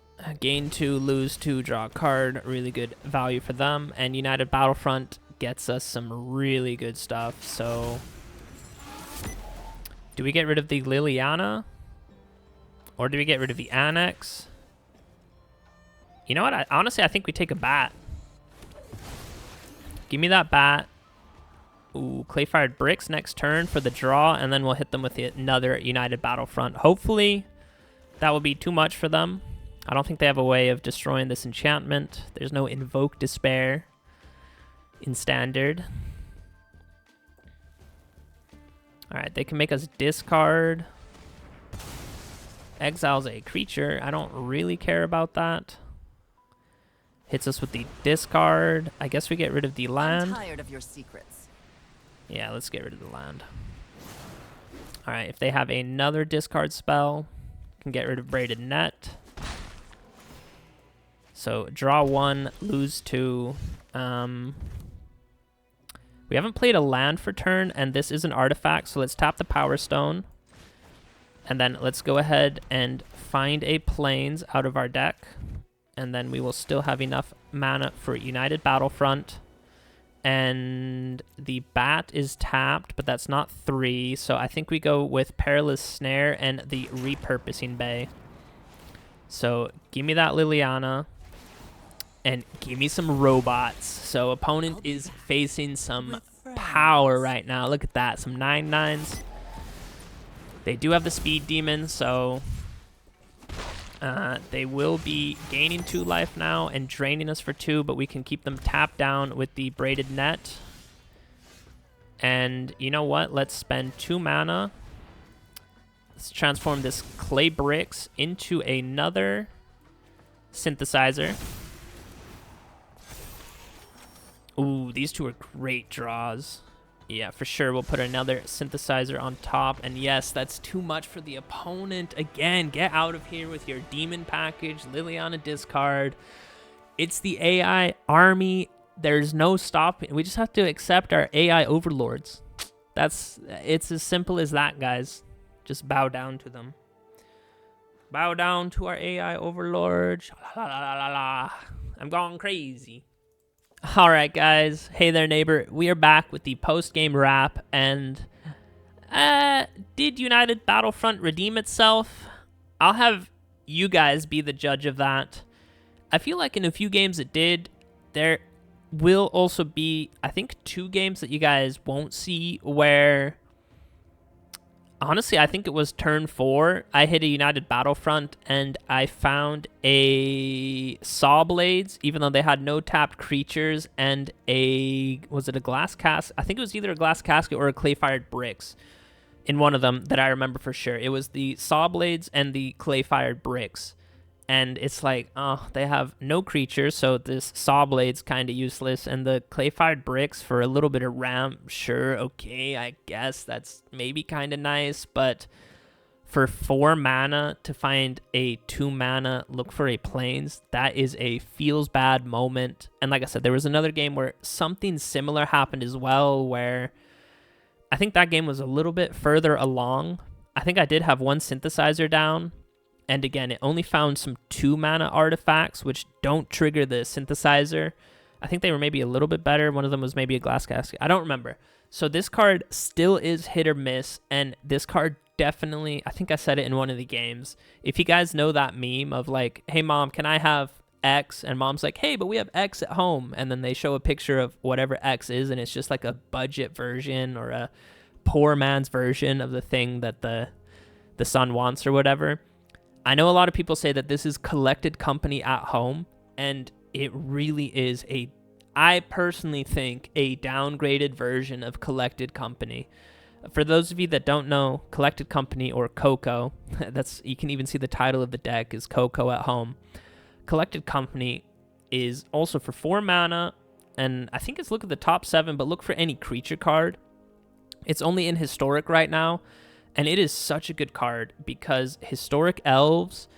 Gain 2, lose 2, draw a card. Really good value for them. And United Battlefront gets us some really good stuff. So, do we get rid of the Liliana? Or do we get rid of the Annex? You know what? Honestly, I think we take a bat. Give me that bat. Ooh, clay-fired bricks next turn for the draw, and then we'll hit them with another United Battlefront. Hopefully, that will be too much for them. I don't think they have a way of destroying this enchantment. There's no Invoke Despair in Standard. Alright, they can make us discard. Exiles a creature. I don't really care about that. Hits us with the discard. I guess we get rid of the land. I'm tired of your secrets. Yeah, let's get rid of the land. Alright, if they have another discard spell, can get rid of Braided Net. So, draw 1, lose 2. We haven't played a land for turn, and this is an artifact, so let's tap the Power Stone. And then let's go ahead and find a Plains out of our deck. And then we will still have enough mana for United Battlefront. And the bat is tapped, but that's not 3. So I think we go with Perilous Snare and the Repurposing Bay. So give me that Liliana. And give me some robots. So opponent is facing some power right now. Look at that. Some 9/9s. They do have the Speed Demon, so they will be gaining 2 life now and draining us for 2, but we can keep them tapped down with the Braided Net. And you know what? Let's spend 2 mana Let's transform this clay bricks into another synthesizer. Ooh, these two are great draws. Yeah, for sure. We'll put another synthesizer on top. And yes, that's too much for the opponent. Again, get out of here with your demon package. Liliana discard. It's the AI army. There's no stopping. We just have to accept our AI overlords. It's as simple as that, guys. Just bow down to them. Bow down to our AI overlords. La, la, la, la, la. I'm going crazy. All right, guys. Hey there, neighbor. We are back with the post-game wrap. And did United Battlefront redeem itself? I'll have you guys be the judge of that. I feel like in a few games it did. There will also be, I think, 2 games that you guys won't see where, honestly, I think it was turn 4. I hit a United Battlefront and I found a Sawblades, even though they had no tapped creatures, and was it a Glass Casket? I think it was either a Glass Casket or a Clay-Fired Bricks in one of them that I remember for sure. It was the Sawblades and the Clay-Fired Bricks. And it's like, oh, they have no creatures, so this Sawblade's kind of useless. And the Clay-Fired Bricks for a little bit of ramp, sure, okay, I guess that's maybe kind of nice. But for 4 mana to find a 2 mana, look for a Plains, that is a feels bad moment. And like I said, there was another game where something similar happened as well, where I think that game was a little bit further along. I think I did have 1 synthesizer down. And again, it only found some 2 mana artifacts, which don't trigger the synthesizer. I think they were maybe a little bit better. One of them was maybe a Glass Casket. I don't remember. So this card still is hit or miss. And this card definitely, I think I said it in one of the games. If you guys know that meme of like, hey, mom, can I have X? And mom's like, hey, but we have X at home. And then they show a picture of whatever X is. And it's just like a budget version or a poor man's version of the thing that the son wants or whatever. I know a lot of people say that this is Collected Company at home, and it really is I personally think, a downgraded version of Collected Company. For those of you that don't know, Collected Company, or Coco, you can even see the title of the deck is Coco at home. Collected Company is also for 4 mana, and I think it's look at the top 7, but look for any creature card. It's only in Historic right now. And it is such a good card because Historic Elves,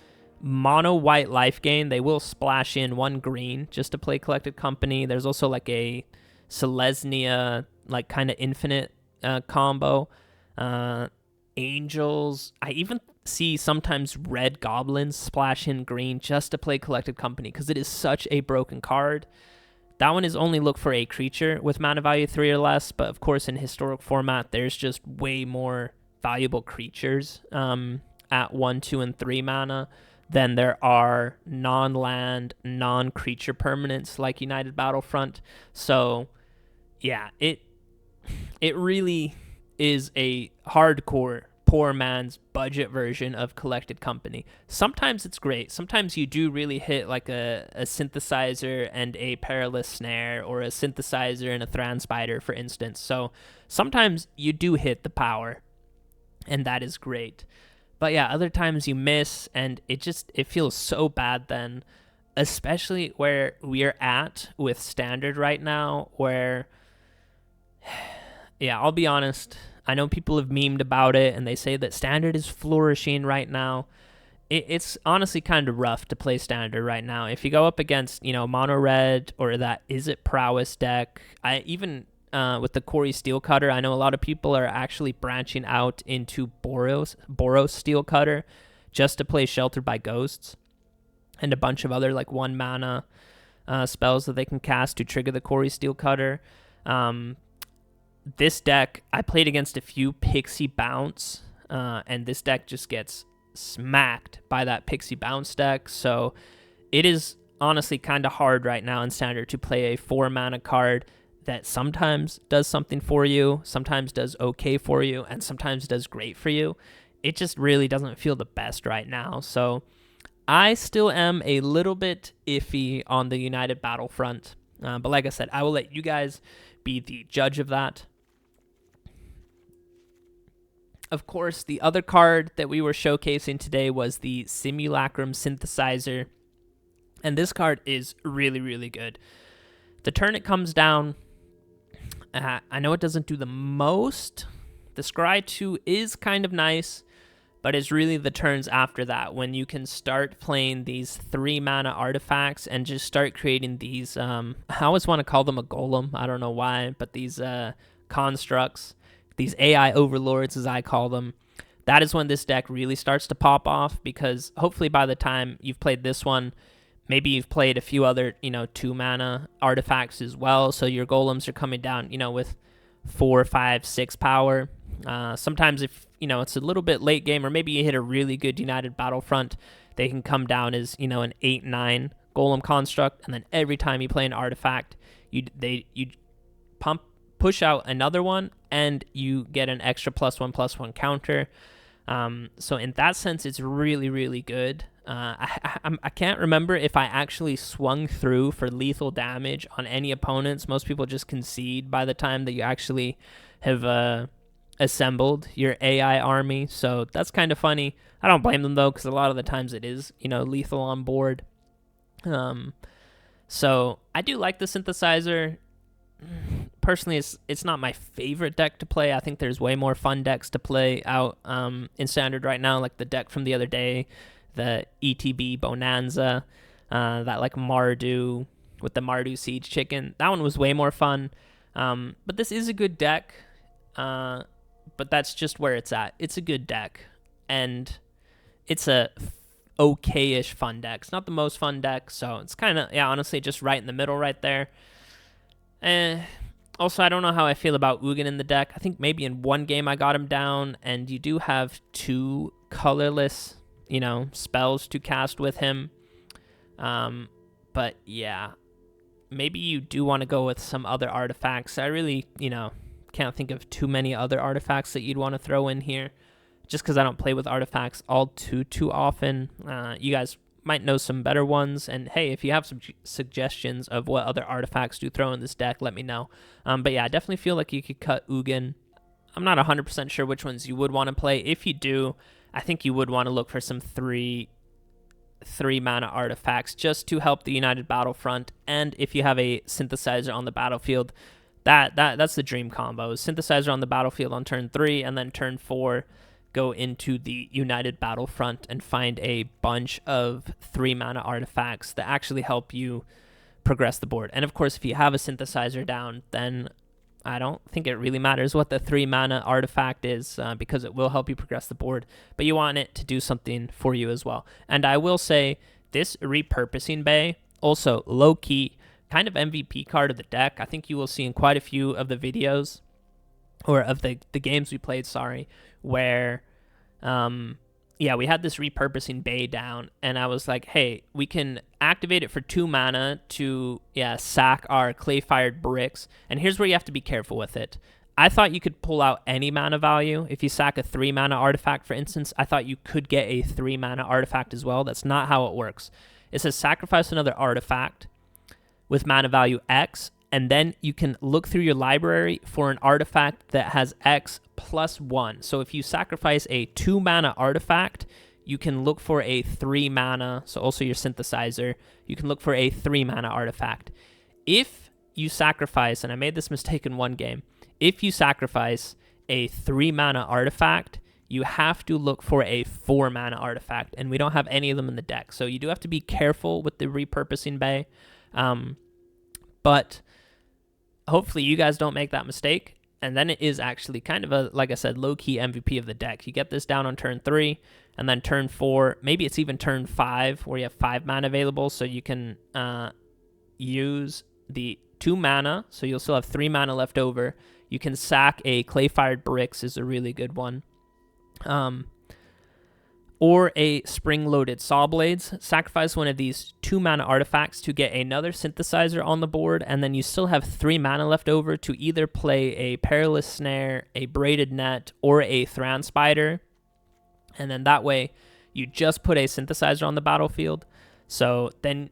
mono white life gain, they will splash in 1 green just to play Collected Company. There's also like a Selesnya, like kind of infinite combo. Angels. I even see sometimes red goblins splash in green just to play Collected Company because it is such a broken card. That one is only look for a creature with mana value 3 or less, but of course in Historic format, there's just way more valuable creatures at 1, 2, and 3 mana than there are non-land, non-creature permanents like United Battlefront. So yeah, it really is a hardcore poor man's budget version of Collected Company. Sometimes it's great. Sometimes you do really hit like a synthesizer and a perilous snare, or a synthesizer and a Thran Spider, for instance. So sometimes you do hit the power, and that is great. But yeah, other times you miss, and it feels so bad then, especially where we are at with Standard right now, where, yeah, I'll be honest, I know people have memed about it, and they say that Standard is flourishing right now. It's honestly kind of rough to play Standard right now. If you go up against, Mono Red, or that Is It Prowess deck, with the Quarry Steel Cutter, I know a lot of people are actually branching out into Boros Steel Cutter just to play Sheltered by Ghosts and a bunch of other like 1 mana spells that they can cast to trigger the Quarry Steel Cutter. This deck, I played against a few Pixie Bounce, and this deck just gets smacked by that Pixie Bounce deck. So it is honestly kind of hard right now in Standard to play a 4 mana card that sometimes does something for you, sometimes does okay for you, and sometimes does great for you. It just really doesn't feel the best right now. So I still am a little bit iffy on the United Battlefront. But like I said, I will let you guys be the judge of that. Of course, the other card that we were showcasing today was the Simulacrum Synthesizer. And this card is really, really good. The turn it comes down, I know it doesn't do the most. The Scry 2 is kind of nice, but it's really the turns after that when you can start playing these 3 mana artifacts and just start creating these, I always want to call them a golem, I don't know why, but these constructs, these AI overlords as I call them. That is when this deck really starts to pop off, because hopefully by the time you've played this one, maybe you've played a few other, 2 mana artifacts as well, so your golems are coming down, with 4, 5, 6 power. Sometimes if, it's a little bit late game, or maybe you hit a really good United Battlefront, they can come down as, an 8, 9 golem construct, and then every time you play an artifact, you push out another one, and you get an extra +1/+1 counter. So in that sense, it's really, really good. I can't remember if I actually swung through for lethal damage on any opponents. Most people just concede by the time that you actually have assembled your AI army. So that's kind of funny. I don't blame them, though, because a lot of the times it is, lethal on board. So I do like the synthesizer. Personally, it's not my favorite deck to play. I think there's way more fun decks to play out in Standard right now, like the deck from the other day, the ETB Bonanza, that like Mardu with the Mardu Siege Chicken. That one was way more fun. But this is a good deck, but that's just where it's at. It's a good deck, and it's a okay-ish fun deck. It's not the most fun deck, so it's kind of, honestly, just right in the middle right there. Also, I don't know how I feel about Ugin in the deck. I think maybe in one game I got him down, and you do have 2 colorless, spells to cast with him. But yeah, maybe you do want to go with some other artifacts. I really, can't think of too many other artifacts that you'd want to throw in here, just because I don't play with artifacts all too often. You guys might know some better ones, and hey, if you have some suggestions of what other artifacts to throw in this deck, let me know. But yeah, I definitely feel like you could cut Ugin. I'm not 100% sure which ones you would want to play. If you do, I think you would want to look for some 3 mana artifacts just to help the United Battlefront. And if you have a synthesizer on the battlefield, that's the dream combo. Synthesizer on the battlefield on turn 3, and then turn 4 go into the United Battlefront and find a bunch of 3 mana artifacts that actually help you progress the board. And of course, if you have a synthesizer down, then I don't think it really matters what the 3 mana artifact is, because it will help you progress the board, but you want it to do something for you as well. And I will say, this repurposing bay, also low-key, kind of MVP card of the deck. I think you will see in quite a few of the videos, or of the games we played, where we had this repurposing bay down, and I was like, hey, we can activate it for 2 mana to sack our clay-fired bricks, and here's where you have to be careful with it. I thought you could pull out any mana value. If you sack a 3 mana artifact, for instance, I thought you could get a 3 mana artifact as well. That's not how it works. It says sacrifice another artifact with mana value X, and then you can look through your library for an artifact that has X plus 1. So if you sacrifice a 2 mana artifact, you can look for a 3 mana, so also your synthesizer, you can look for a 3 mana artifact. If you sacrifice, and I made this mistake in one game, if you sacrifice a 3 mana artifact, you have to look for a 4 mana artifact, and we don't have any of them in the deck. So you do have to be careful with the repurposing bay. But hopefully you guys don't make that mistake, and then it is actually kind of a, like I said, low-key MVP of the deck. You get this down on turn 3, and then turn 4, maybe it's even turn 5, where you have 5 mana available, so you can use the 2 mana, so you'll still have 3 mana left over. You can sack a Clay-Fired Bricks is a really good one. Or a Spring-Loaded Sawblades. Sacrifice one of these 2 mana artifacts to get another synthesizer on the board, and then you still have 3 mana left over to either play a Perilous Snare, a Braided Net, or a Thran Spider. And then that way, you just put a synthesizer on the battlefield. So then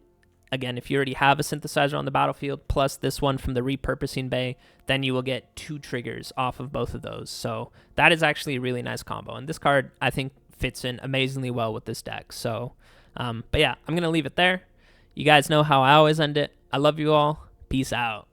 Again, if you already have a synthesizer on the battlefield, plus this one from the repurposing bay, then you will get 2 triggers off of both of those. So that is actually a really nice combo. And this card, I think, fits in amazingly well with this deck. So, but yeah, I'm going to leave it there. You guys know how I always end it. I love you all. Peace out.